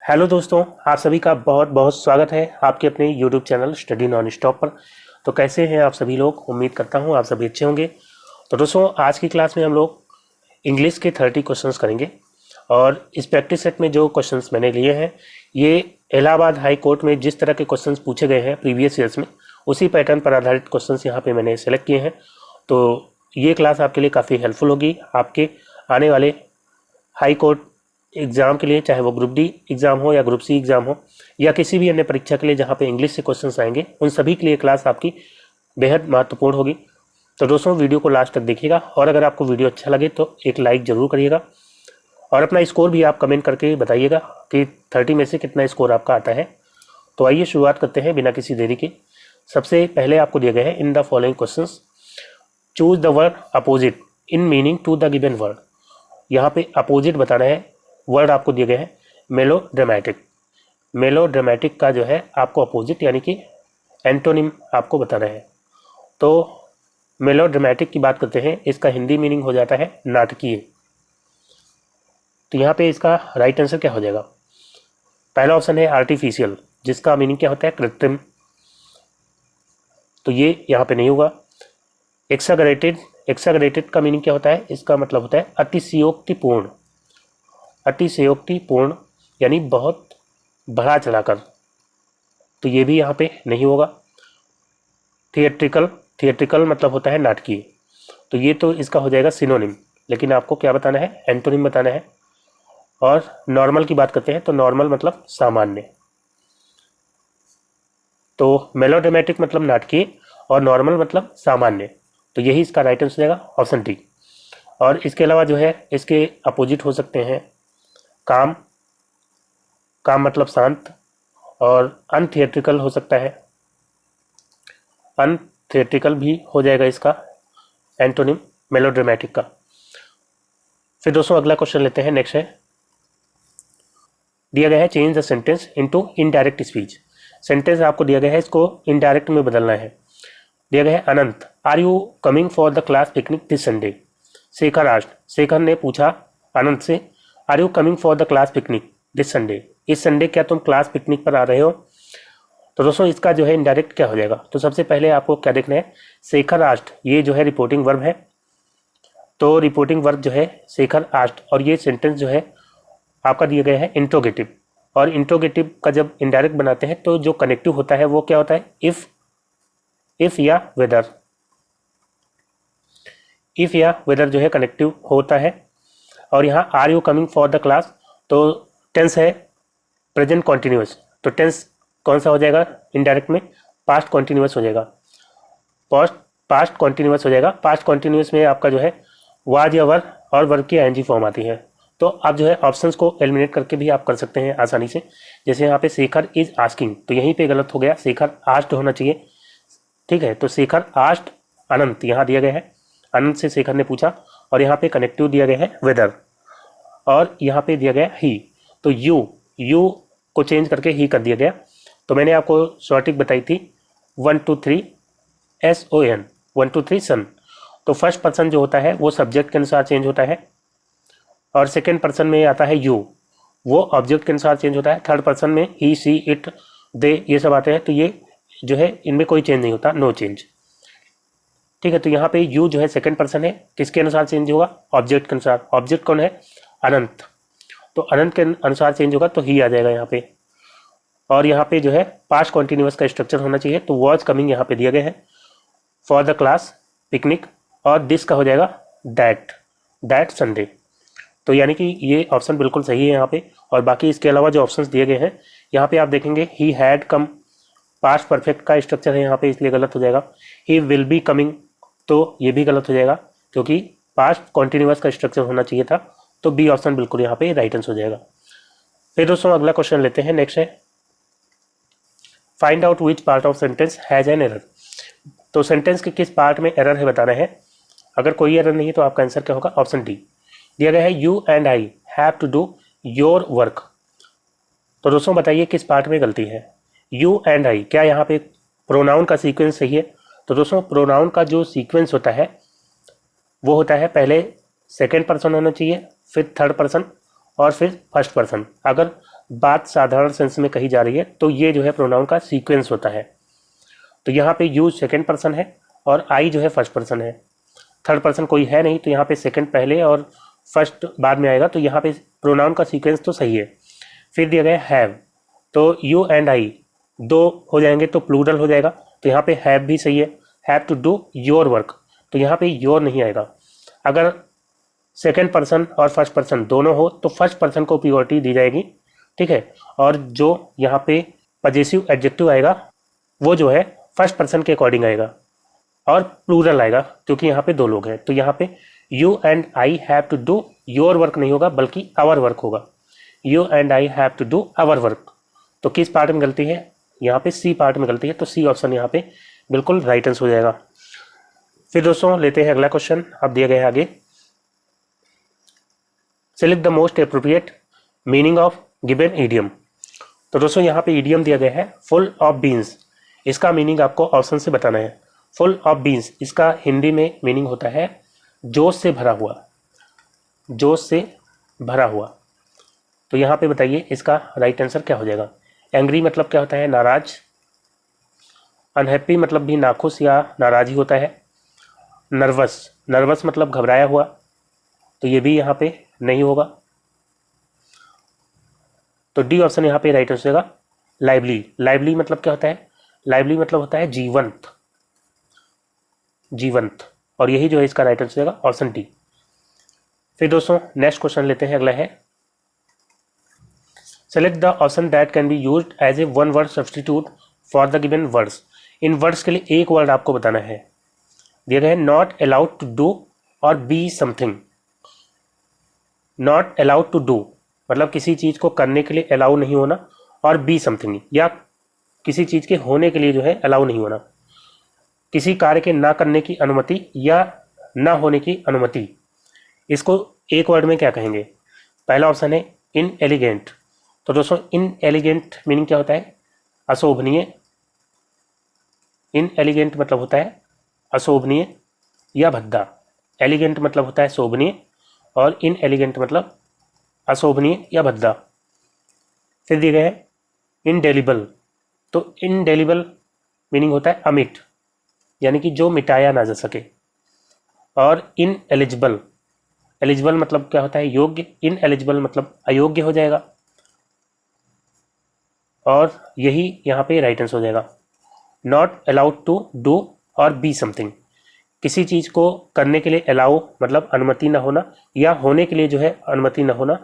Hello दोस्तों, आप सभी का बहुत बहुत स्वागत है आपके अपने YouTube channel study non stop पर। तो कैसे हैं आप सभी लोग? उम्मीद करता हूं आप सभी अच्छे होंगे। तो दोस्तों, आज की क्लास में हम लोग इंग्लिश के 30 क्वेश्चंस करेंगे। और इस प्रैक्टिस सेट में जो क्वेश्चंस मैंने लिए हैं, ये इलाहाबाद हाई कोर्ट में जिस तरह के क्वेश्चंस पूछे गए हैं प्रीवियस ईयर्स में, उसी पैटर्न पर आधारित क्वेश्चंस यहाँ पे मैंने सेलेक्ट किए हैं। तो ये क्लास आपके लिए काफ़ी हेल्पफुल होगी आपके आने वाले हाई कोर्ट एग्ज़ाम के लिए, चाहे वो ग्रुप डी एग्ज़ाम हो या ग्रुप सी एग्ज़ाम हो या किसी भी अन्य परीक्षा के लिए जहाँ पे इंग्लिश से क्वेश्चंस आएंगे, उन सभी के लिए क्लास आपकी बेहद महत्वपूर्ण होगी। तो दोस्तों, वीडियो को लास्ट तक देखिएगा और अगर आपको वीडियो अच्छा लगे तो एक लाइक ज़रूर करिएगा और अपना स्कोर भी आप कमेंट करके बताइएगा कि 30 में से कितना स्कोर आपका आता है। तो आइए शुरुआत करते हैं बिना किसी देरी के। सबसे पहले आपको दिए गए हैं in the following questions choose the word opposite in meaning to the given word. यहाँ पे अपोजिट बताना है। वर्ड आपको दिए गए हैं मेलो ड्रामेटिक। मेलो ड्रामेटिक का जो है आपको अपोजिट यानी कि एंटोनिम आपको बताना है। तो मेलो ड्रामेटिक की बात करते हैं, इसका हिंदी मीनिंग हो जाता है नाटकीय। तो यहाँ पे इसका राइट आंसर क्या हो जाएगा? पहला ऑप्शन है आर्टिफिशियल, जिसका मीनिंग क्या होता है? कृत्रिम। तो ये यहाँ पे नहीं होगा। एक्सागरेटेड, एक्सागरेटेड का मीनिंग क्या होता है? इसका मतलब होता है अतिशयोक्तिपूर्ण। अतिशयोक्तिपूर्ण यानी बहुत बढ़ा चढ़ाकर, तो ये भी यहाँ पे नहीं होगा। थिएट्रिकल, थिएट्रिकल मतलब होता है नाटकीय, तो ये तो इसका हो जाएगा सिनोनिम। लेकिन आपको क्या बताना है? एंटोनिम बताना है। और नॉर्मल की बात करते हैं तो नॉर्मल मतलब सामान्य। तो मेलोड्रामेटिक मतलब नाटकीय और नॉर्मल मतलब सामान्य, तो यही इसका राइट आंसर हो जाएगा ऑप्शन डी। और इसके अलावा जो है इसके अपोजिट हो सकते हैं काम, काम मतलब शांत, और अनथिएट्रिकल हो सकता है, अनथिएट्रिकल भी हो जाएगा इसका एंटोनिम मेलोड्रामेटिक का। फिर दोस्तों अगला क्वेश्चन लेते हैं। नेक्स्ट है, दिया गया है change the sentence into indirect speech. Sentence आपको दिया गया है, इसको इनडायरेक्ट में बदलना है। दिया गया है Anant, are you coming for the class picnic this Sunday. Shekhar asked, Shekhar ने पूछा अनंत से, are you coming for the class picnic this Sunday, इस संडे क्या तुम क्लास पिकनिक पर आ रहे हो? तो दोस्तों इसका जो है इनडायरेक्ट क्या हो जाएगा? तो सबसे पहले आपको क्या देखना है? शेखर आस्क्ड, ये जो है रिपोर्टिंग वर्ब है। तो रिपोर्टिंग वर्ब जो है शेखर आस्क्ड, और ये सेंटेंस जो है आपका दिया गया है इंट्रोगेटिव। और इंट्रोगेटिव का जब इनडायरेक्ट बनाते हैं तो जो कनेक्टिव होता है वो क्या होता है? इफ या वेदर। इफ या वेदर जो है कनेक्टिव होता है। और यहाँ are you coming for the class, तो टेंस है प्रेजेंट कॉन्टिन्यूस, तो टेंस कौन सा हो जाएगा इनडायरेक्ट में? पास्ट कॉन्टिन्यूस हो जाएगा। पास्ट कॉन्टिन्यूस हो जाएगा। पास्ट कॉन्टिन्यूस में आपका जो है वाज या वर और वर्ब की आईएनजी फॉर्म आती है। तो आप जो है ऑप्शंस को एलिमिनेट करके भी आप कर सकते हैं आसानी से। जैसे यहाँ पे शेखर इज आस्किंग, तो यहीं पे गलत हो गया, शेखर आस्क्ड होना चाहिए। ठीक है, तो शेखर आस्क्ड अनंत यहाँ दिया गया है, अनंत से शेखर ने पूछा। और यहाँ पे कनेक्टिव दिया गया है वेदर, और यहाँ पे दिया गया ही। तो यू को चेंज करके ही कर दिया गया। तो मैंने आपको शॉर्टिक बताई थी 1 2 3 SON, 1 2 3 सन। तो फर्स्ट पर्सन जो होता है वो सब्जेक्ट के अनुसार चेंज होता है, और सेकेंड पर्सन में आता है यू, वो ऑब्जेक्ट के अनुसार चेंज होता है। थर्ड पर्सन में ही सी इट दे ये सब आते हैं, तो ये जो है इनमें कोई चेंज नहीं होता, नो चेंज। ठीक है, तो यहाँ पे यू जो है सेकेंड पर्सन है, किसके अनुसार चेंज होगा? ऑब्जेक्ट के अनुसार। ऑब्जेक्ट कौन है? अनंत, तो अनंत के अनुसार चेंज होगा, तो ही आ जाएगा यहाँ पे। और यहाँ पे जो है पास्ट कॉन्टिन्यूस का स्ट्रक्चर होना चाहिए, तो वॉज कमिंग यहाँ पे दिया गया है फॉर द क्लास पिकनिक, और दिस का हो जाएगा दैट संडे। तो यानी कि ये ऑप्शन बिल्कुल सही है यहाँ पे। और बाकी इसके अलावा जो ऑप्शंस दिए गए हैं यहाँ पे आप देखेंगे he had come, past perfect का स्ट्रक्चर है यहाँ पे, इसलिए गलत हो जाएगा। ही विल बी कमिंग, तो ये भी गलत हो जाएगा क्योंकि पास्ट कॉन्टिन्यूस का स्ट्रक्चर होना चाहिए था। तो बी ऑप्शन बिल्कुल यहाँ पे राइट आंसर हो जाएगा। फिर दोस्तों अगला क्वेश्चन लेते हैं। नेक्स्ट है, find out which part of sentence has an error. तो सेंटेंस के किस पार्ट में एरर है बताना है। अगर कोई एरर नहीं है तो आपका आंसर क्या होगा? Option D. दिया गया है you and I have to do your work. तो दोस्तों बताइए किस पार्ट में गलती है? यू एंड आई, क्या यहाँ पे प्रोनाउन का सीक्वेंस सही है? तो दोस्तों प्रोनाउन का जो सीक्वेंस होता है वो होता है पहले सेकेंड पर्सन होना चाहिए, फिर थर्ड पर्सन और फिर फर्स्ट पर्सन। अगर बात साधारण सेंस में कही जा रही है तो ये जो है प्रोनाउन का सीक्वेंस होता है। तो यहाँ पे यू सेकेंड पर्सन है और आई जो है फर्स्ट पर्सन है, थर्ड पर्सन कोई है नहीं, तो यहाँ पे सेकेंड पहले और फर्स्ट बाद में आएगा, तो यहाँ पे प्रोनाउन का सीक्वेंस तो सही है। फिर दिया गया हैव, तो यू एंड आई दो हो जाएंगे तो प्लूरल हो जाएगा, तो यहाँ पे हैव भी सही है। Have to do your work, तो यहाँ पे योर नहीं आएगा। अगर सेकेंड पर्सन और फर्स्ट पर्सन दोनों हो तो फर्स्ट पर्सन को प्रियोरिटी दी जाएगी, ठीक है। और जो यहाँ पे पजेसिव एडजेक्टिव आएगा वो जो है फर्स्ट पर्सन के अकॉर्डिंग आएगा और प्लूरल आएगा क्योंकि यहाँ पे दो लोग हैं। तो यहाँ पे you and I have to do your work नहीं होगा बल्कि आवर वर्क होगा। You and I have to do our work. तो किस पार्ट में गलती है? यहाँ पे सी पार्ट में गलती है, तो सी ऑप्शन यहाँ पे बिल्कुल राइट आंसर हो जाएगा। फिर दोस्तों लेते हैं अगला क्वेश्चन, अब दिया गया है आगे। Select the most appropriate meaning of given idiom. तो दोस्तों यहाँ पे इडियम दिया गया है फुल ऑफ बीन्स, इसका मीनिंग आपको ऑप्शन से बताना है। फुल ऑफ बीन्स इसका हिंदी में मीनिंग होता है जोश से भरा हुआ, जोश से भरा हुआ। तो यहाँ पे बताइए इसका राइट आंसर क्या हो जाएगा। एंग्री मतलब क्या होता है? नाराज। अनहैप्पी मतलब भी नाखुश या नाराज ही होता है। नर्वस, नर्वस मतलब घबराया हुआ, तो ये भी यहाँ पे नहीं होगा। तो डी ऑप्शन यहाँ पे राइट आंसर होगा। लाइवली, लाइवली मतलब क्या होता है? लाइवली मतलब होता है जीवंत, जीवंत, और यही जो है इसका राइट आंसर होगा ऑप्शन डी। फिर दोस्तों नेक्स्ट क्वेश्चन लेते हैं, अगला है select the option that can be used as a one word substitute for the given words. In words के लिए एक वर्ड आपको बताना है। दिया गया है नॉट अलाउड टू डू और be something. Not allowed to do मतलब किसी चीज को करने के लिए अलाउ नहीं होना, और बी समथिंग या किसी चीज के होने के लिए जो है अलाउ नहीं होना। किसी कार्य के ना करने की अनुमति या ना होने की अनुमति, इसको एक वर्ड में क्या कहेंगे? पहला ऑप्शन है इन एलिगेंट। तो दोस्तों इन एलिगेंट मीनिंग क्या होता है? अशोभनीय। इन एलिगेंट मतलब होता है अशोभनीय या भद्दा। एलिगेंट मतलब होता है शोभनीय और इन एलिगेंट मतलब अशोभनीय या भद्दा। फिर दिए गए हैं इनडेलिबल। तो इनडेलिबल मीनिंग होता है अमिट, यानी कि जो मिटाया ना जा सके। और इन एलिजिबल, एलिजिबल मतलब क्या होता है? योग्य। इन एलिजिबल मतलब अयोग्य हो जाएगा, और यही यहाँ पे राइट आंसर हो जाएगा। नॉट अलाउड टू डू और बी समथिंग, किसी चीज को करने के लिए अलाउ मतलब अनुमति ना होना, या होने के लिए जो है अनुमति ना होना,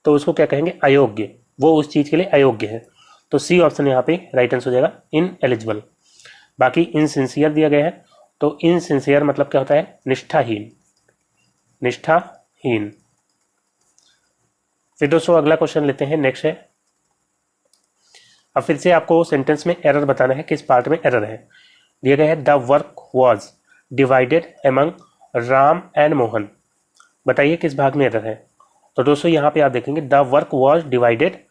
तो उसको क्या कहेंगे? अयोग्य। वो उस चीज के लिए अयोग्य है। तो सी ऑप्शन यहाँ पे राइट आंसर हो जाएगा इन एलिजिबल। बाकी इनसिंसियर दिया गया है, तो इनसिंसियर मतलब क्या होता है? निष्ठाहीन, निष्ठाहीन। फिर दोस्तों अगला क्वेश्चन लेते हैं, नेक्स्ट है। अब फिर से आपको सेंटेंस में एरर बताना है, किस पार्ट में एरर है। दिया गया है the work was divided among Ram and Mohan. बताइए किस भाग में एरर है। तो दोस्तों यहाँ पे आप देखेंगे the work was divided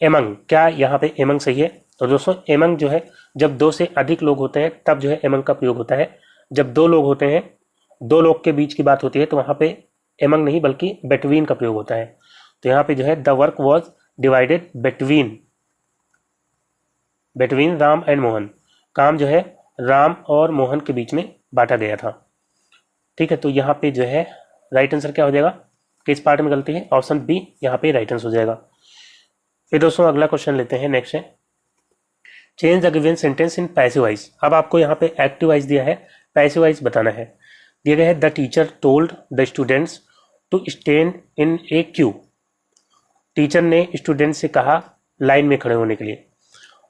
among, क्या यहाँ पे एमंग सही है? तो दोस्तों एमंग जो है जब दो से अधिक लोग होते हैं तब जो है एमंग का प्रयोग होता है। जब दो लोग होते हैं, दो लोग के बीच की बात होती है, तो वहाँ पे एमंग नहीं बल्कि बिटवीन का प्रयोग होता है। तो यहाँ पे जो है the work was divided between, between Ram and Mohan, काम जो है राम और मोहन के बीच में बांटा गया था। ठीक है, तो यहाँ पे जो है राइट आंसर क्या हो जाएगा? किस पार्ट में गलती है? ऑप्शन बी यहाँ पे राइट आंसर हो जाएगा। फिर दोस्तों अगला क्वेश्चन लेते हैं, नेक्स्ट है change the given sentence in passive voice. अब आपको यहाँ पे एक्टिव वॉइस दिया है, पैसिव वॉइस बताना है। दिया गया है the teacher told the students to stand in a queue. Teacher ने स्टूडेंट से कहा लाइन में खड़े होने के लिए।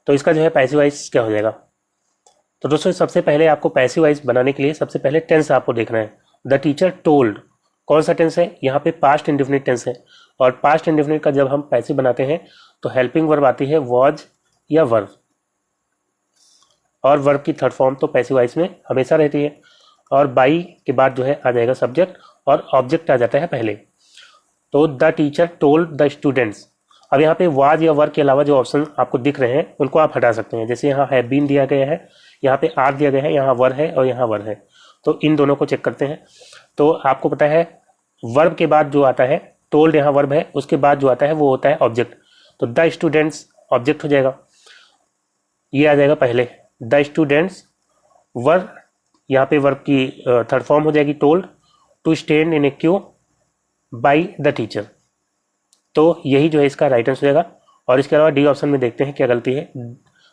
तो इसका जो है पैसिव वॉइस क्या हो जाएगा? तो दोस्तों सबसे पहले आपको पैसिव वॉइस बनाने के लिए सबसे पहले टेंस आपको देखना है। द टीचर टोल्ड कौन सा टेंस है? यहाँ पे पास्ट इंडेफिनिट टेंस है, और पास्ट इंडेफिनिट का जब हम पैसिव बनाते हैं तो हेल्पिंग वर्ब आती है वॉज या वर्ब, और वर्ब की थर्ड फॉर्म तो पैसिव वॉइस में हमेशा रहती है। और बाई के बाद जो है आ जाएगा सब्जेक्ट, और ऑब्जेक्ट आ जाता है पहले। तो the teacher told the students. अब यहाँ पे वाज या वर्ब के अलावा जो ऑप्शन आपको दिख रहे हैं उनको आप हटा सकते हैं। जैसे यहाँ हैव बीन दिया गया है, यहाँ पे आर दिया गया है, यहाँ वर है और यहाँ वर है, तो इन दोनों को चेक करते हैं। तो आपको पता है वर्ब के बाद जो आता है, टोल्ड यहाँ वर्ब है, उसके बाद जो आता है वो होता है ऑब्जेक्ट। तो द स्टूडेंट्स ऑब्जेक्ट हो जाएगा, ये आ जाएगा पहले। द स्टूडेंट्स वर, यहाँ पे वर्ब की थर्ड फॉर्म हो जाएगी told to stand in a queue by the teacher. तो यही जो है इसका राइट आंसर हो जाएगा। और इसके अलावा डी ऑप्शन में देखते हैं क्या गलती है।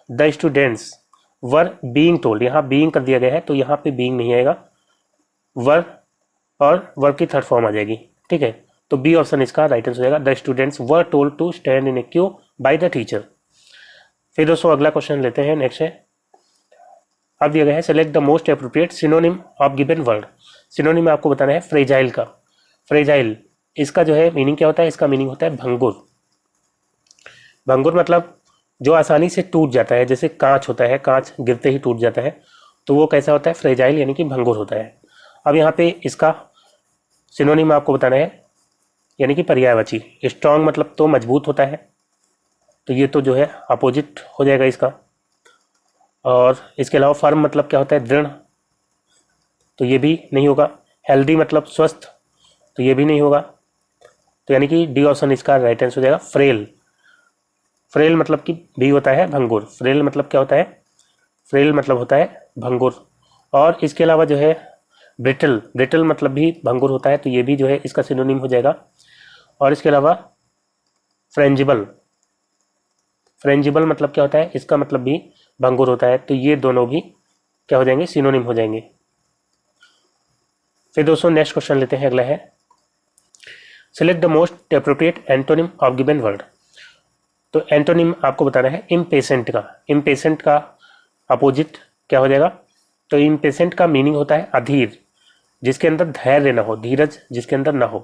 The students were being told, यहाँ बीइंग कर दिया गया है तो यहाँ पे बीइंग नहीं आएगा, वर और वर्ब की थर्ड फॉर्म आ जाएगी, ठीक है। तो बी ऑप्शन इसका राइट आंसर हो जाएगा। The students were told to stand in a queue by the teacher. फिर दोस्तों अगला क्वेश्चन लेते हैं, नेक्स्ट है। अब दिया गया है select the most appropriate synonym of given word. Synonym में आपको बताना है फ्रेजाइल का। फ्रेजाइल इसका जो है मीनिंग क्या होता है, इसका मीनिंग होता है भंगुर। भंगुर मतलब जो आसानी से टूट जाता है, जैसे कांच होता है, कांच गिरते ही टूट जाता है, तो वो कैसा होता है, फ्रेजाइल यानी कि भंगुर होता है। अब यहाँ पे इसका सिनोनिम आपको बताना है, यानी कि पर्यायवाची। स्ट्रांग मतलब तो मजबूत होता है, तो ये तो जो है अपोजिट हो जाएगा इसका। और इसके अलावा फर्म मतलब क्या होता है, दृढ़, तो ये भी नहीं होगा। हेल्दी मतलब स्वस्थ, तो ये भी नहीं होगा। तो यानी कि डी ऑप्शन इसका राइट आंसर हो जाएगा। फ्रेल, फ्रेल मतलब कि भी होता है भंगुर। फ्रेल मतलब क्या होता है, फ्रेल मतलब होता है भंगुर। और इसके अलावा जो है ब्रिटल, ब्रिटल मतलब भी भंगुर होता है, तो ये भी जो है इसका सिनोनिम हो जाएगा। और इसके अलावा फ्रेंजिबल, फ्रेंजिबल मतलब क्या होता है, इसका मतलब भी भंगुर होता है, तो ये दोनों भी क्या हो जाएंगे, सिनोनिम हो जाएंगे। फिर दोस्तों नेक्स्ट क्वेश्चन लेते हैं, अगला है select the most appropriate antonym of given word. तो एंटोनिम आपको बताना है इम्पेशेंट का। इम्पेशेंट का अपोजिट क्या हो जाएगा, तो इम्पेशेंट का मीनिंग होता है अधीर, जिसके अंदर धैर्य ना हो, धीरज जिसके अंदर ना हो।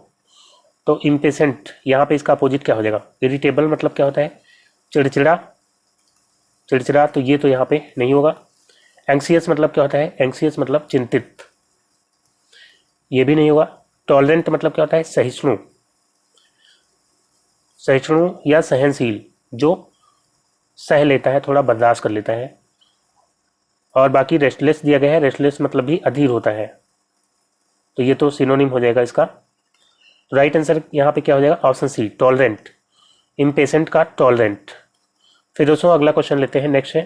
तो इम्पेशेंट यहाँ पे इसका अपोजिट क्या हो जाएगा, इरिटेबल मतलब क्या होता है, चिड़चिड़ा, चिड़चिड़ा, तो ये तो यहाँ पे नहीं होगा। एंक्सियस मतलब क्या होता है, एंक्सियस मतलब चिंतित, ये भी नहीं होगा। टॉलरेंट मतलब क्या होता है, सहिष्णु, सहिष्णु या सहनशील, जो सह लेता है, थोड़ा बर्दाश्त कर लेता है। और बाकी रेस्टलेस दिया गया है, रेस्टलेस मतलब भी अधीर होता है, तो ये तो सिनोनिम हो जाएगा इसका। तो राइट आंसर यहाँ पे क्या हो जाएगा, ऑप्शन सी टॉलरेंट, इम्पेशेंट का टॉलरेंट। फिर दोस्तों अगला क्वेश्चन लेते हैं, नेक्स्ट है।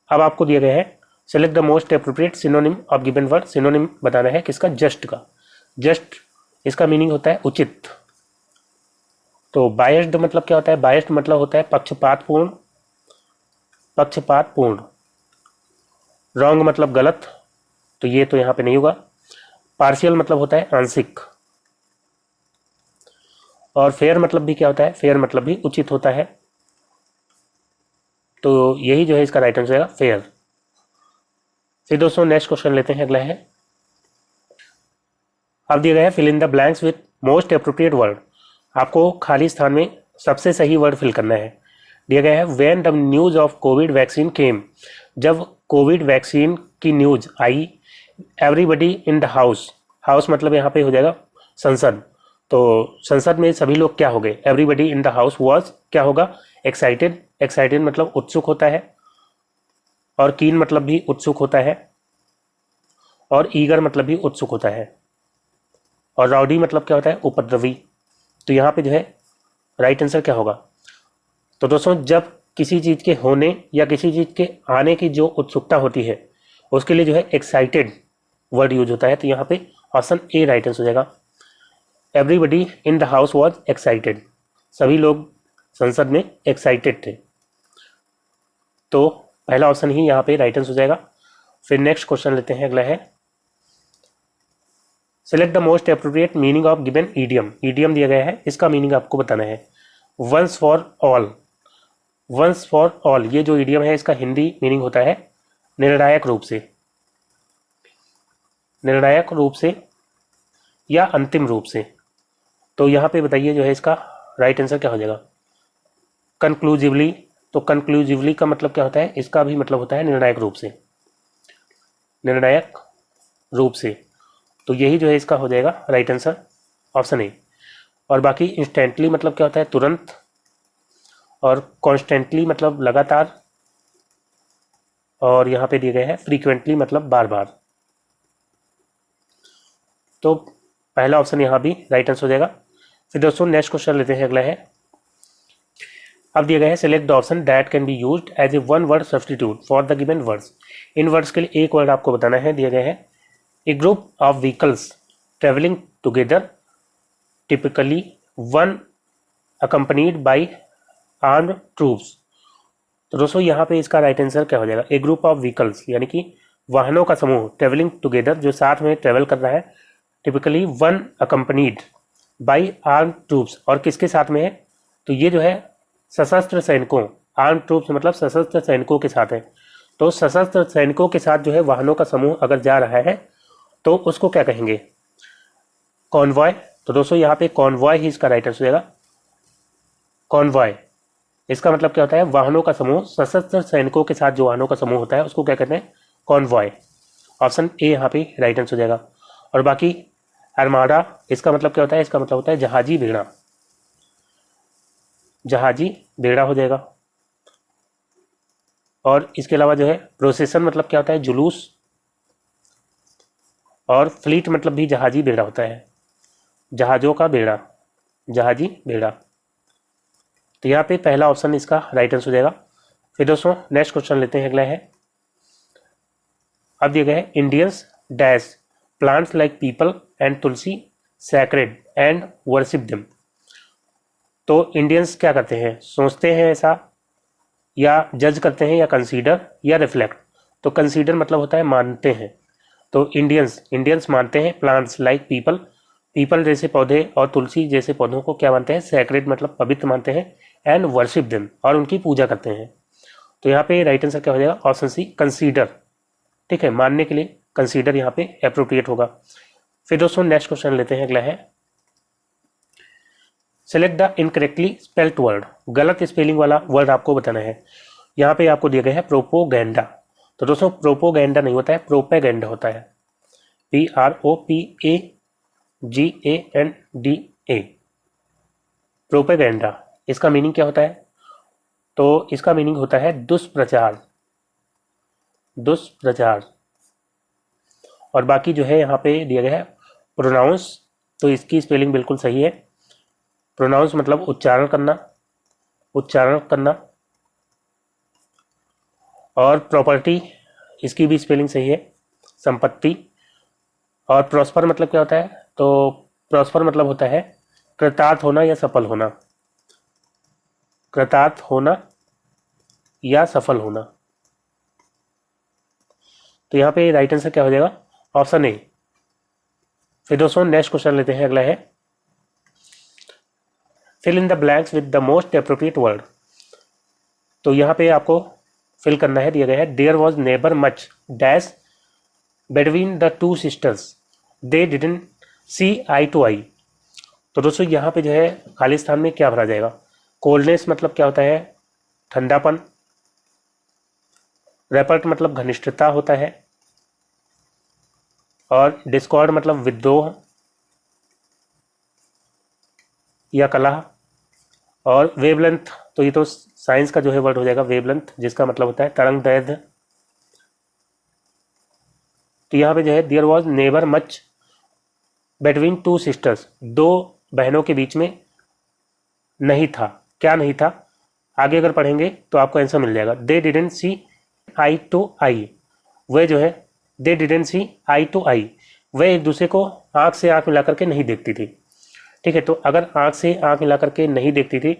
अब आपको दिया गया है select the most appropriate synonym of given word. Synonym बताना है किसका, जस्ट का। जस्ट इसका मीनिंग होता है उचित। तो बायस्ड मतलब क्या होता है, बायस्ड मतलब होता है पक्षपातपूर्ण, पक्षपातपूर्ण। रॉन्ग मतलब गलत, तो ये तो यहाँ पे नहीं होगा। पार्शियल मतलब होता है आंशिक। और फेयर मतलब भी क्या होता है, फेयर मतलब भी उचित होता है, तो यही जो है इसका राइट आंसर आएगा फेयर। फिर दोस्तों नेक्स्ट क्वेश्चन लेते हैं, अगला है। अब दिया गया है fill in the blanks with most appropriate word. आपको खाली स्थान में सबसे सही वर्ड फिल करना है। दिया गया है when the news of Covid vaccine केम। जब कोविड वैक्सीन की news I, everybody in the house, house मतलब यहाँ पे हो जाएगा संसद, तो संसद में सभी लोग क्या हो गए, everybody in the house was क्या होगा, एक्साइटेड। एक्साइटेड मतलब उत्सुक होता है, और कीन मतलब भी उत्सुक होता है, और ईगर मतलब भी उत्सुक होता है, और राउडी मतलब क्या होता है, उपद्रवी। तो यहाँ पे जो है राइट आंसर क्या होगा, तो दोस्तों जब किसी चीज़ के होने या किसी चीज़ के आने की जो उत्सुकता होती है, उसके लिए जो है एक्साइटेड वर्ड यूज होता है, तो यहाँ पे ऑप्शन ए राइट आंसर हो जाएगा। Everybody in the house was excited, सभी लोग संसद में एक्साइटेड थे, तो पहला ऑप्शन ही यहाँ पे राइट आंसर हो जाएगा। फिर नेक्स्ट क्वेश्चन लेते हैं, अगला है select the most appropriate meaning of given idiom. Idiom दिया गया है, इसका मीनिंग आपको बताना है once for all. Once for all ये जो ईडियम है, इसका हिंदी मीनिंग होता है निर्णायक रूप से, निर्णायक रूप से या अंतिम रूप से। तो यहाँ पे बताइए जो है इसका राइट आंसर क्या हो जाएगा, कंक्लूसिवली। तो कंक्लूसिवली का मतलब क्या होता है, इसका भी मतलब होता है निर्णायक रूप से, निर्णायक रूप से। तो यही जो है इसका हो जाएगा राइट आंसर ऑप्शन ए। और बाकी इंस्टेंटली मतलब क्या होता है, तुरंत, और कॉन्स्टेंटली मतलब लगातार, और यहाँ पे दिए गए हैं फ्रीक्वेंटली मतलब बार बार। तो पहला ऑप्शन यहाँ भी राइट आंसर हो जाएगा। फिर दोस्तों नेक्स्ट क्वेश्चन लेते हैं, अगला है अब दिया गया है select the option that can be used as a one word substitute for the given words. In words के लिए एक वर्ड आपको बताना है। दिया गया है a group of vehicles travelling together typically one accompanied by armed troops. तो दोस्तों यहाँ पे इसका राइट आंसर क्या हो जाएगा? ए ग्रुप ऑफ व्हीकल्स यानी कि वाहनों का समूह, ट्रेवलिंग टुगेदर जो साथ में ट्रेवल कर रहा है, typically one accompanied by armed troops, और किसके साथ में है? तो ये जो है सशस्त्र सैनिकों, आर्म्ड ट्रूप्स मतलब सशस्त्र सैनिकों के साथ है। तो सशस्त्र सैनिकों के साथ जो है वाहनों का समूह अगर जा रहा है तो उसको क्या कहेंगे? कॉन्वॉय। तो दोस्तों यहाँ पे कॉन्वॉय ही इसका राइट आंसर हो जाएगा। कॉन्वॉय इसका मतलब क्या होता है? वाहनों का समूह, सशस्त्र सैनिकों के साथ जो वाहनों का समूह होता है उसको क्या कहते हैं? कॉन्वॉय। ऑप्शन ए यहाँ पे राइट आंसर हो जाएगा। और बाकी आर्माडा इसका मतलब क्या होता है? इसका मतलब होता है जहाजी बेड़ा, जहाजी बेड़ा हो जाएगा। और इसके अलावा जो है प्रोसेसन मतलब क्या होता है? जुलूस। और फ्लीट मतलब भी जहाजी बेड़ा होता है, जहाज़ों का बेड़ा, जहाजी बेड़ा। तो यहाँ पे पहला ऑप्शन इसका राइट आंसर हो जाएगा। फिर दोस्तों नेक्स्ट क्वेश्चन लेते हैं, अगला है। अब दिया गया है Indians dash plants like people and Tulsi sacred and worship them. तो इंडियंस क्या करते हैं? सोचते हैं ऐसा, या जज करते हैं, या कंसीडर, या रिफ्लेक्ट। तो कंसीडर मतलब होता है मानते हैं। तो इंडियंस मानते हैं प्लांट्स लाइक पीपल, पीपल जैसे पौधे और तुलसी जैसे पौधों को क्या मानते हैं? सैक्रेड मतलब पवित्र मानते हैं, एंड वर्शिप देम और उनकी पूजा करते हैं। तो यहाँ पे राइट आंसर क्या हो जाएगा? Option C consider. ठीक है, मानने के लिए कंसीडर यहाँ पे अप्रोप्रिएट होगा। फिर दोस्तों नेक्स्ट क्वेश्चन लेते हैं, अगला है select the incorrectly spelled word. गलत स्पेलिंग वाला वर्ड आपको बताना है। यहाँ पे आपको दिया गया है प्रोपोगेंडा। तो दोस्तों प्रोपोगेंडा नहीं होता है, प्रोपेगेंडा होता है। PROPAGANDA, propaganda. इसका मीनिंग क्या होता है? तो इसका मीनिंग होता है दुष्प्रचार, दुष्प्रचार। और बाकी जो है यहाँ पे दिया गया है प्रोनाउंस, तो इसकी स्पेलिंग बिल्कुल सही है। प्रोनाउंस मतलब उच्चारण करना, उच्चारण करना। और प्रॉपर्टी इसकी भी स्पेलिंग सही है, संपत्ति। और प्रॉस्पर मतलब क्या होता है? तो प्रॉस्पर मतलब होता है कृतार्थ होना या सफल होना, कृतार्थ होना या सफल होना। तो यहाँ पे राइट आंसर क्या हो जाएगा? Option A. फिर दोस्तों नेक्स्ट क्वेश्चन लेते हैं, अगला है fill in the blanks with the most appropriate word. तो यहाँ पे आपको फिल करना है। दिया गया है there was never much dash between the two sisters they didn't see eye to eye. तो दोस्तों यहाँ पे जो है खाली स्थान में क्या भरा जाएगा? कोल्डनेस मतलब क्या होता है? ठंडापन। रेपर्ट मतलब घनिष्ठता होता है। और डिस्कॉर्ड मतलब विद्रोह या कलह। और वेवलेंथ, तो ये तो साइंस का जो है वर्ड हो जाएगा वेवलेंथ, जिसका मतलब होता है तरंग दैर्ध्य। तो यहाँ पे जो है there was never much between two sisters, दो बहनों के बीच में नहीं था। क्या नहीं था? आगे अगर पढ़ेंगे तो आपको आंसर मिल जाएगा। दे डिडंट सी आई टू आई, वह जो है दे डिडंट सी आई टू आई, वह एक दूसरे को आंख से आंख मिला करके नहीं देखती थी। ठीक है, तो अगर आंख से आंख मिला करके नहीं देखती थी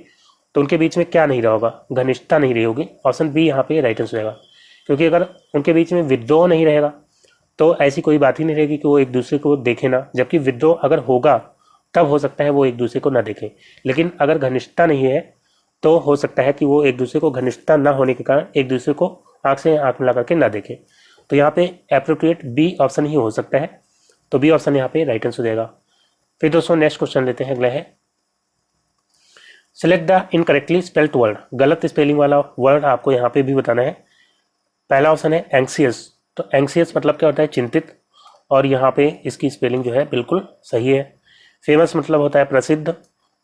तो उनके बीच में क्या नहीं रहा होगा? घनिष्ठता नहीं रही होगी। ऑप्शन बी यहाँ पे राइट आंसर हो जाएगा। क्योंकि अगर उनके बीच में विद्रोह नहीं रहेगा तो ऐसी कोई बात ही नहीं रहेगी कि वो एक दूसरे को देखे ना। जबकि विद्रोह अगर होगा तब हो सकता है वो एक दूसरे को ना देखें, लेकिन अगर घनिष्ठता नहीं है तो हो सकता है कि वो एक दूसरे को, घनिष्ठता ना होने के कारण एक दूसरे को आंख से आंख मिला करके ना देखें। तो यहाँ पे एप्रोप्रिएट बी ऑप्शन ही हो सकता है। तो बी ऑप्शन यहाँ पे राइट आंसर हो जाएगा। फिर दोस्तों नेक्स्ट क्वेश्चन लेते हैं, अगला है select the incorrectly spelled word. गलत स्पेलिंग वाला वर्ड आपको यहाँ पे भी बताना है। पहला ऑप्शन है एंक्सियस। तो एंक्सियस मतलब क्या होता है? चिंतित। और यहाँ पे इसकी स्पेलिंग जो है बिल्कुल सही है। फेमस मतलब होता है प्रसिद्ध,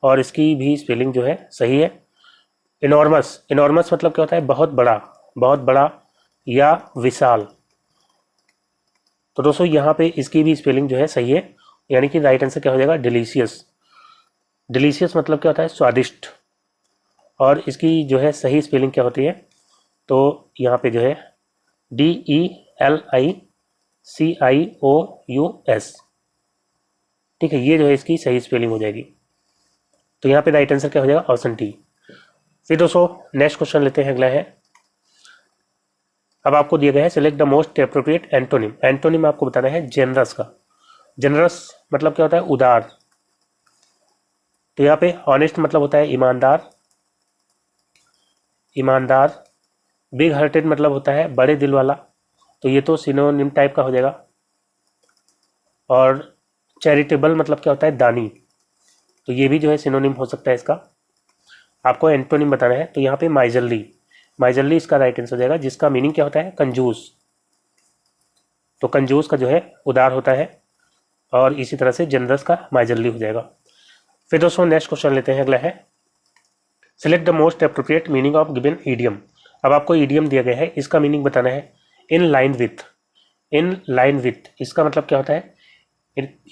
और इसकी भी स्पेलिंग जो है सही है। इनॉर्मस, इनॉर्मस मतलब क्या होता है? बहुत बड़ा, बहुत बड़ा या विशाल। तो दोस्तों यहाँ पे इसकी भी स्पेलिंग जो है सही है, यानी कि राइट आंसर क्या हो जाएगा? डिलीशियस। डिलीशियस मतलब क्या होता है? स्वादिष्ट। और इसकी जो है सही स्पेलिंग क्या होती है, तो यहाँ पे जो है DELICIOUS, ठीक है, ये जो है इसकी सही स्पेलिंग हो जाएगी। तो यहाँ पे राइट आंसर क्या हो जाएगा, ऑप्शन डी। फिर दोस्तों नेक्स्ट क्वेश्चन लेते हैं, अगला है, अब आपको दिया गया है select the most appropriate antonym. Antonym आपको बताना है जेनरस का। जेनरस मतलब क्या होता है, उदार। तो यहाँ पे ऑनेस्ट मतलब होता है ईमानदार, ईमानदार। बिग हार्टेड मतलब होता है बड़े दिल वाला, तो ये तो सिनोनिम टाइप का हो जाएगा। और चैरिटेबल मतलब क्या होता है, दानी, तो ये भी जो है सिनोनिम हो सकता है इसका। आपको एंटोनिम बताना है, तो यहाँ पे माइजरली, माइजरली इसका राइट आंसर हो जाएगा, जिसका मीनिंग क्या होता है, कंजूस। तो कंजूस का जो है उदार होता है, और इसी तरह से जनरस का माइजरली हो जाएगा। फिर दोस्तों नेक्स्ट क्वेश्चन लेते हैं, अगला है select the most appropriate meaning of given idiom. अब आपको ईडियम दिया गया है, इसका मीनिंग बताना है in line with. In line with इसका मतलब क्या होता है,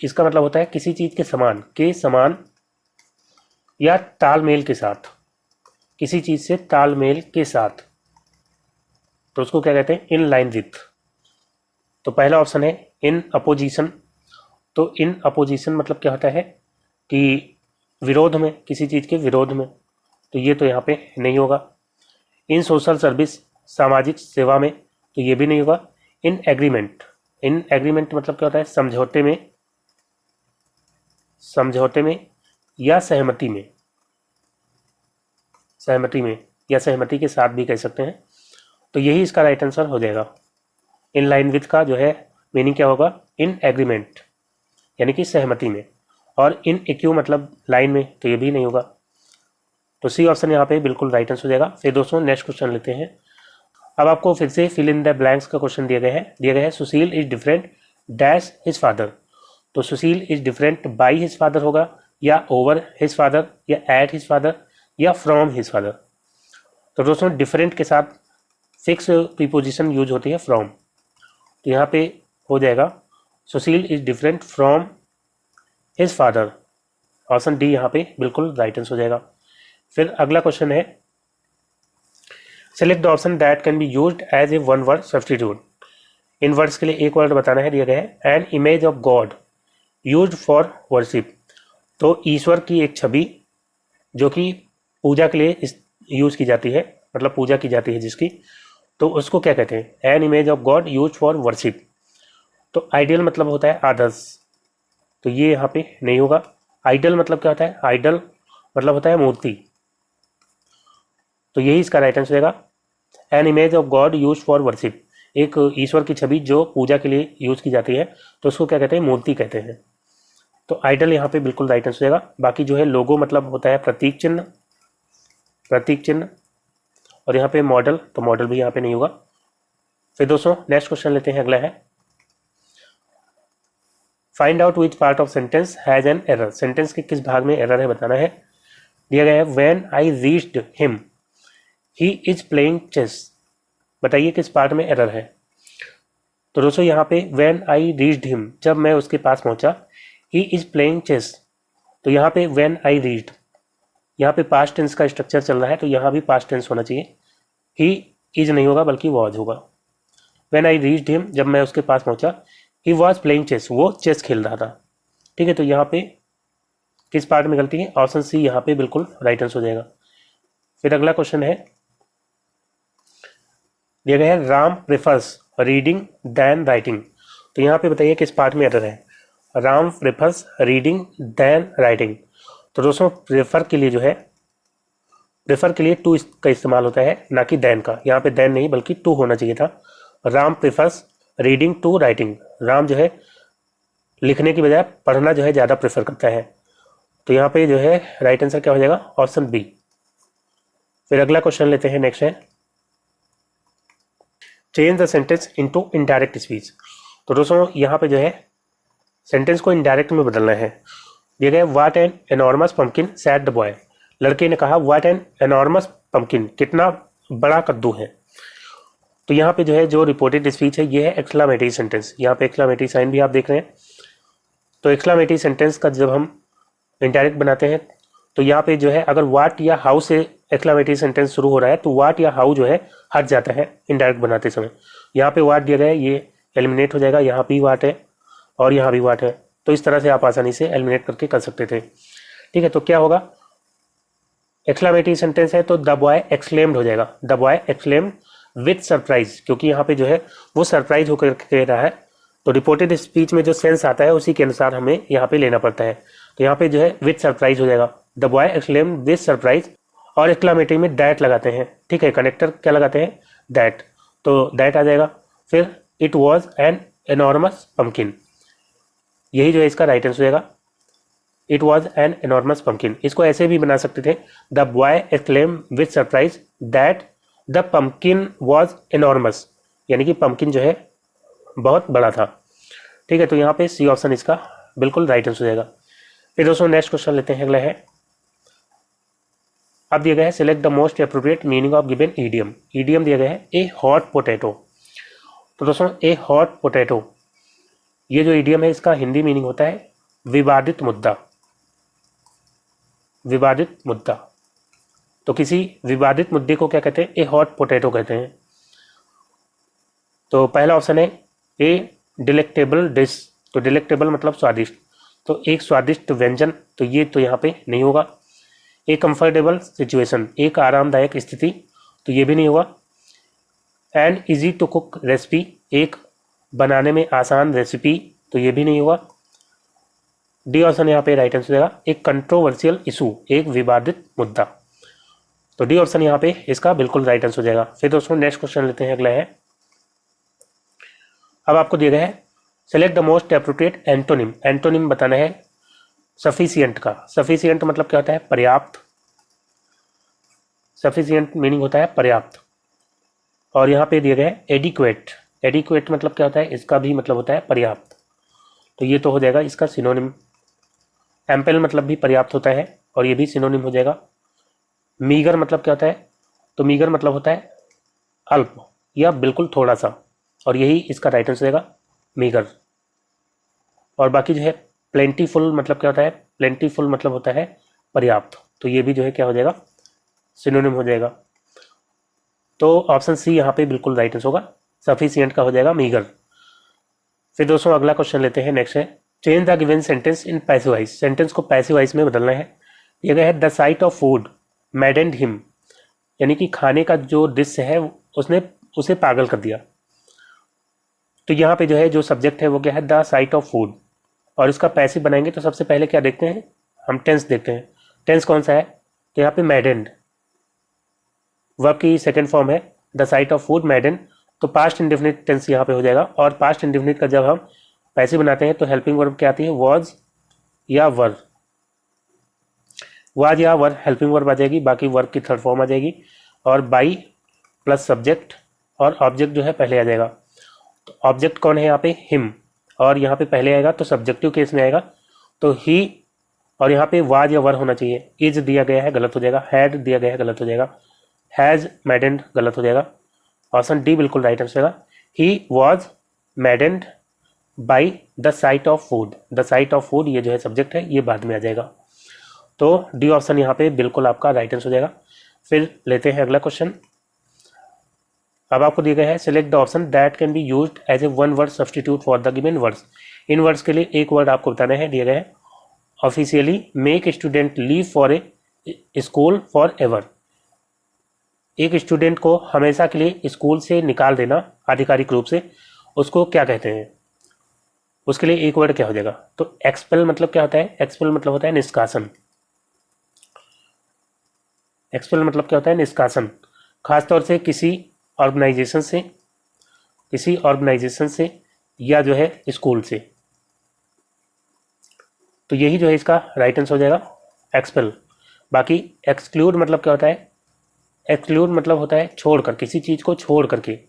इसका मतलब होता है किसी चीज के समान या तालमेल के साथ, किसी चीज से तालमेल के साथ, तो उसको क्या कहते हैं, इन लाइन विथ। तो पहला ऑप्शन है इन अपोजिशन। तो इन अपोजिशन मतलब क्या होता है कि विरोध में, किसी चीज के विरोध में, तो ये तो यहाँ पे नहीं होगा। इन सोशल सर्विस, सामाजिक सेवा में, तो ये भी नहीं होगा। इन एग्रीमेंट, इन एग्रीमेंट मतलब क्या होता है, समझौते में, समझौते में या सहमति में, सहमति में या सहमति के साथ भी कह सकते हैं। तो यही इसका राइट आंसर हो जाएगा। इन लाइन विथ का जो है मीनिंग क्या होगा, इन एग्रीमेंट यानी कि सहमति में। और इन इक्यू मतलब लाइन में, तो ये भी नहीं होगा। तो सी ऑप्शन यहाँ पे बिल्कुल राइट आंसर हो जाएगा। फिर दोस्तों नेक्स्ट क्वेश्चन लेते हैं। अब आपको फिर से फिल इन द ब्लैंक्स का क्वेश्चन दिया गया है Sushil is different dash his father. तो Sushil is different by his father होगा, या ओवर हिज फादर, या एट हिज फादर, या फ्रॉम हिज फादर। तो दोस्तों डिफरेंट के साथ फिक्स प्रीपोजिशन यूज होती है फ्रॉम, तो यहाँ पे हो जाएगा Sushil is different from his father. Option D यहाँ पे बिल्कुल राइट आंसर हो जाएगा। फिर अगला क्वेश्चन है select the option that can be used as a one word substitute. इन वर्ड्स के लिए एक वर्ड बताना है, दिया गया है an image of god used for worship. तो ईश्वर की एक छवि जो कि पूजा के लिए यूज की जाती है, मतलब पूजा की जाती है जिसकी, तो उसको क्या कहते हैं, N image of God use for worship. तो आइडियल मतलब होता है आदर्श, तो ये यहाँ पे नहीं होगा। आइडल मतलब क्या होता है, आइडल मतलब होता है मूर्ति, तो यही इसका राइट आंसर रहेगा। N image of God use for worship, एक ईश्वर की छवि जो पूजा के लिए यूज की जाती है, तो उसको क्या कहते हैं, मूर्ति कहते हैं। तो आइडल यहाँ पे बिल्कुल राइट आंसर रहेगा। बाकी जो है लोगो मतलब होता है प्रतीक चिन्ह, प्रतीक चिन्ह। और यहाँ पे मॉडल, तो मॉडल भी यहाँ पे नहीं होगा। फिर दोस्तों नेक्स्ट क्वेश्चन लेते हैं, अगला है find out which part of sentence has an error. Sentence के किस भाग में एरर है बताना है। दिया गया है when I reached him he is playing chess. बताइए किस पार्ट में एरर है। तो दोस्तों यहाँ पे व्हेन आई रीच्ड हिम, जब मैं उसके पास पहुंचा, ही इज प्लेइंग चेस, तो यहाँ पे व्हेन आई रीच्ड, यहाँ पे पास्ट टेंस का स्ट्रक्चर चल रहा है, तो यहाँ भी पास्ट टेंस होना चाहिए। ही इज नहीं होगा बल्कि वॉज होगा। व्हेन आई रीच्ड हिम, जब मैं उसके पास पहुंचा, ही वॉज प्लेइंग चेस, वो चेस खेल रहा था। ठीक है, तो यहाँ पे किस पार्ट में गलती है, ऑप्शन सी यहाँ पे बिल्कुल राइट आंसर हो जाएगा। फिर अगला क्वेश्चन है, दिया गया है Ram prefers reading than writing. तो यहाँ पे बताइए किस पार्ट में एरर है। Ram prefers reading than writing, तो दोस्तों प्रेफर के लिए जो है, प्रेफर के लिए टू का इस्तेमाल होता है, ना कि देन का। यहाँ पे देन नहीं बल्कि टू होना चाहिए था। Ram prefers reading to writing, Ram जो है लिखने की बजाय पढ़ना जो है ज़्यादा प्रेफर करता है, तो यहाँ पे जो है राइट आंसर क्या हो जाएगा, ऑप्शन बी। फिर अगला क्वेश्चन लेते हैं, नेक्स्ट है change the sentence into indirect speech. तो दोस्तों यहाँ पे जो है सेंटेंस को इनडायरेक्ट में बदलना है। दिया गया what an enormous pumpkin sad the boy. लड़के ने कहा व्हाट एन एनॉर्मस पंपकिन, कितना बड़ा कद्दू है। तो यहाँ पे जो है जो रिपोर्टेड स्पीच है ये है एक्सक्लामेटरी सेंटेंस। यहाँ पे एक्सक्लामेटरी साइन भी आप देख रहे हैं। तो एक्सक्लामेटरी सेंटेंस का जब हम इनडायरेक्ट बनाते हैं तो यहाँ पे जो है अगर वाट या हाउ से एक्सक्लेमेटरी सेंटेंस शुरू हो रहा है तो वाट या हाउ जो है हट जाता है इनडायरेक्ट बनाते समय। यहाँ पे वाट दिया गया है, ये एलिमिनेट हो जाएगा, यहाँ भी वाट है और यहाँ भी वाट है, तो इस तरह से आप आसानी से एलिमिनेट करके कर सकते थे। ठीक है, तो क्या होगा, एक्सक्लेमेटरी सेंटेंस है तो द बॉय एक्सक्लेम्ड हो जाएगा, the boy exclaimed with surprise, क्योंकि यहाँ पे जो है वो सरप्राइज होकर कह रहा है, तो रिपोर्टेड स्पीच में जो सेंस आता है उसी के अनुसार हमें यहाँ पे लेना पड़ता है। तो यहाँ पे जो है विथ सरप्राइज हो जाएगा, the boy exclaimed with surprise, और एक्सक्लेमेटरी में दैट लगाते हैं। ठीक है, कनेक्टर क्या लगाते हैं, दैट, तो दैट आ जाएगा। फिर it was an enormous pumpkin, यही जो है इसका राइट आंसर हो जाएगा, it was an enormous pumpkin. इसको ऐसे भी बना सकते थे, the boy exclaim with surprise that the pumpkin was enormous, यानी कि पम्पकिन जो है बहुत बड़ा था। ठीक है, तो यहाँ पे सी ऑप्शन इसका बिल्कुल राइट आंसर हो जाएगा। फिर दोस्तों नेक्स्ट क्वेश्चन लेते हैं, अगला है, अब दिया गया है select the most appropriate meaning of given idiom. Idiom दिया गया है ए हॉट पोटैटो। तो दोस्तों ए हॉट पोटैटो, ये जो ईडियम है इसका हिंदी मीनिंग होता है विवादित मुद्दा, विवादित मुद्दा। तो किसी विवादित मुद्दे को क्या कहते हैं, ए हॉट पोटैटो कहते हैं। तो पहला ऑप्शन है ए डिलेक्टेबल डिश, तो डिलेक्टेबल मतलब स्वादिष्ट, तो एक स्वादिष्ट व्यंजन, तो ये तो यहाँ पे नहीं होगा। ए कंफर्टेबल सिचुएशन, एक आरामदायक स्थिति, तो ये भी नहीं होगा। An easy to cook recipe, एक बनाने में आसान रेसिपी, तो ये भी नहीं होगा। डी ऑप्शन यहाँ पे राइट आंसर हो जाएगा, एक कंट्रोवर्शियल इशू, एक विवादित मुद्दा, तो डी ऑप्शन यहाँ पे इसका बिल्कुल राइट आंसर हो जाएगा। फिर दोस्तों नेक्स्ट क्वेश्चन लेते हैं, अगला है, अब आपको दिया गया है select the most appropriate antonym. Antonym बताना है सफिशिएंट का। सफिशिएंट मतलब क्या होता है, पर्याप्त, सफिशिएंट मीनिंग होता है पर्याप्त। और यहाँ पे दिया गया है एडिक्वेट। एडिक्वेट मतलब क्या होता है, इसका भी मतलब होता है पर्याप्त, तो ये तो हो जाएगा इसका सिनोनिम। एम्पल मतलब भी पर्याप्त होता है और ये भी सिनोनिम हो जाएगा। मीगर मतलब क्या होता है, तो मीगर मतलब होता है अल्प या बिल्कुल थोड़ा सा, और यही इसका राइट आंसर रहेगा मीगर। और बाकी जो है प्लेंटीफुल मतलब क्या होता है, प्लेंटीफुल मतलब होता है पर्याप्त, तो ये भी जो है क्या हो जाएगा, सिनोनिम हो जाएगा। तो ऑप्शन सी यहाँ पे बिल्कुल राइट आंसर होगा, सफिशिएंट का हो जाएगा मीगर। फिर दोस्तों अगला क्वेश्चन लेते हैं, नेक्स्ट है change the given sentence in passive voice. Sentence को पैसिव वॉइस में बदलना है। दिया गया है the site of food मैडेंड him, यानी कि खाने का जो डिश है उसने उसे पागल कर दिया। तो यहाँ पे जो है जो सब्जेक्ट है वो क्या है, द साइट ऑफ फूड, और इसका पैसिव बनाएंगे तो सबसे पहले क्या देखते हैं, हम टेंस देखते हैं। टेंस कौन सा है, तो यहाँ पे मैडेंड वर्ब की सेकेंड फॉर्म है, द साइट ऑफ फूड मैडेंड, तो पास्ट इंडेफिनिट टेंस यहाँ पे हो जाएगा। और पास्ट इंडेफिनिट का जब हम पैसिव बनाते हैं तो हेल्पिंग वर्ब क्या आती है, वॉज या वर, वाज या वर हेल्पिंग वर्ब आ जाएगी, बाकी वर्ब की थर्ड फॉर्म आ जाएगी, और बाई प्लस सब्जेक्ट और ऑब्जेक्ट जो है पहले आ जाएगा। तो ऑब्जेक्ट कौन है यहाँ पे, हिम, और यहाँ पे पहले आएगा तो सब्जेक्टिव केस में आएगा, तो ही, और यहाँ पे वाज या वर होना चाहिए। इज दिया गया है गलत हो जाएगा, हैड दिया गया है गलत हो जाएगा, हैज मैडेंड गलत हो जाएगा। ऑप्शन डी बिल्कुल राइट आंसर होगा, he was मैडेंड by the site of food. The site of food ये जो है सब्जेक्ट है, ये बाद में आ जाएगा, तो डी ऑप्शन यहाँ पे बिल्कुल आपका राइट आंसर हो जाएगा। फिर लेते हैं अगला क्वेश्चन। अब आपको दिया गया है select the option that can be used as a one word substitute for the given words. In words के लिए एक वर्ड आपको बताना है, दिया गया है officially make student leave for a school for ever. एक स्टूडेंट को हमेशा के लिए स्कूल से निकाल देना आधिकारिक रूप से, उसको क्या कहते हैं, उसके लिए एक वर्ड क्या हो जाएगा, तो एक्सपेल मतलब क्या होता है, एक्सपेल मतलब होता है निष्कासन। एक्सपेल मतलब क्या होता है, निष्कासन, खासतौर से किसी ऑर्गेनाइजेशन से, किसी ऑर्गेनाइजेशन से या जो है स्कूल से, तो यही जो है इसका राइट आंसर हो जाएगा एक्सपेल। बाकी एक्सक्लूड मतलब क्या होता है, एक्सक्लूड मतलब होता है छोड़कर, किसी चीज़ को छोड़ करके,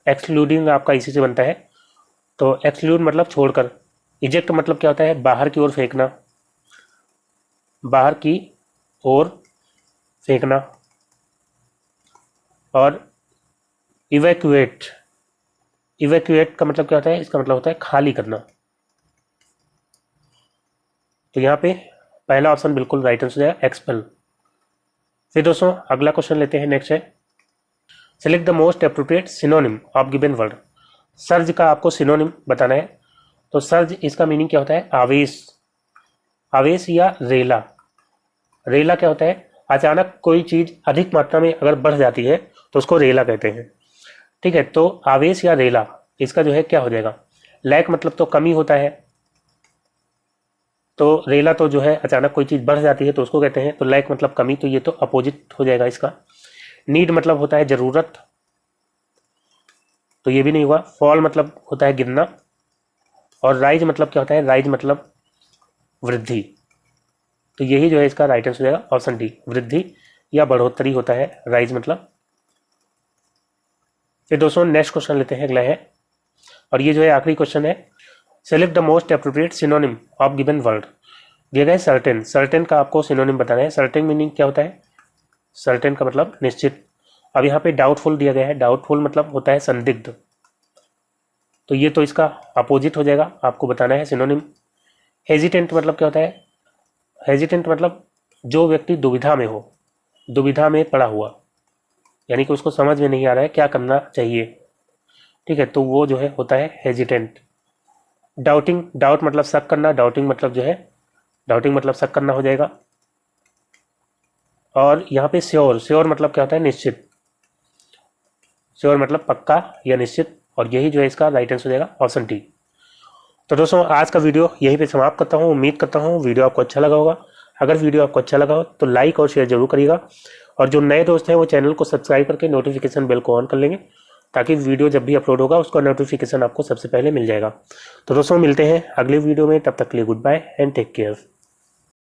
एक्सक्लूडिंग आपका इसी से बनता है, तो एक्सक्लूड मतलब छोड़कर। इजेक्ट मतलब क्या होता है, बाहर की ओर फेंकना, बाहर की ओर फेंकना। और इवैक्यूएट, इवैक्यूएट का मतलब क्या होता है, इसका मतलब होता है खाली करना। तो यहाँ पे पहला ऑप्शन बिल्कुल राइट आंसर हो जाएगा, एक्सपेल। फिर दोस्तों अगला क्वेश्चन लेते हैं, नेक्स्ट है select the most appropriate synonym of given word. Surge का आपको सिनोनिम बताना है। तो सर्ज इसका मीनिंग क्या होता है, आवेश, आवेश या रेला। रेला क्या होता है, अचानक कोई चीज अधिक मात्रा में अगर बढ़ जाती है तो उसको रेला कहते हैं। ठीक है, तो आवेश या रेला इसका जो है क्या हो जाएगा, लैक मतलब तो कमी होता है, तो रेला तो जो है अचानक कोई चीज बढ़ जाती है तो उसको कहते हैं, तो लैक मतलब कमी, तो ये तो अपोजिट हो जाएगा इसका। नीड मतलब होता है जरूरत, तो ये भी नहीं हुआ। फॉल मतलब होता है गिरना, और राइज मतलब क्या होता है, राइज मतलब वृद्धि, तो यही जो है इसका राइट आंसर हो जाएगा ऑप्शन डी, वृद्धि या बढ़ोतरी होता है राइज मतलब। फिर दोस्तों नेक्स्ट क्वेश्चन लेते हैं, अगला है, और ये जो है आखिरी क्वेश्चन है, select the most appropriate synonym of given word. दिया गया है सर्टेन, सर्टेन का आपको सिनोनिम बताना है। सर्टेन मीनिंग क्या होता है, सर्टेन का मतलब निश्चित। अब यहाँ पे डाउटफुल दिया गया है, डाउटफुल मतलब होता है संदिग्ध, तो ये तो इसका अपोजिट हो जाएगा, आपको बताना है सिनोनिम। हेजिटेंट मतलब क्या होता है, हेजिटेंट मतलब जो व्यक्ति दुविधा में हो, दुविधा में पड़ा हुआ, यानी कि उसको समझ में नहीं आ रहा है क्या करना चाहिए। ठीक है, तो वो जो है होता है हेजिटेंट। डाउटिंग, डाउट मतलब शक करना, डाउटिंग मतलब जो है, डाउटिंग मतलब शक करना हो जाएगा। और यहाँ पे श्योर, श्योर मतलब क्या होता है, निश्चित, श्योर मतलब पक्का या निश्चित, और यही जो है इसका राइट आंसर हो जाएगा ऑप्शन डी। तो दोस्तों आज का वीडियो यहीं पे समाप्त करता हूँ। उम्मीद करता हूँ वीडियो आपको अच्छा लगा होगा। अगर वीडियो आपको अच्छा लगा हो तो लाइक और शेयर जरूर करिएगा, और जो नए दोस्त हैं वो चैनल को सब्सक्राइब करके नोटिफिकेशन बेल को ऑन कर लेंगे, ताकि वीडियो जब भी अपलोड होगा उसका नोटिफिकेशन आपको सबसे पहले मिल जाएगा। तो दोस्तों मिलते हैं अगले वीडियो में, तब तक के लिए goodbye and take care.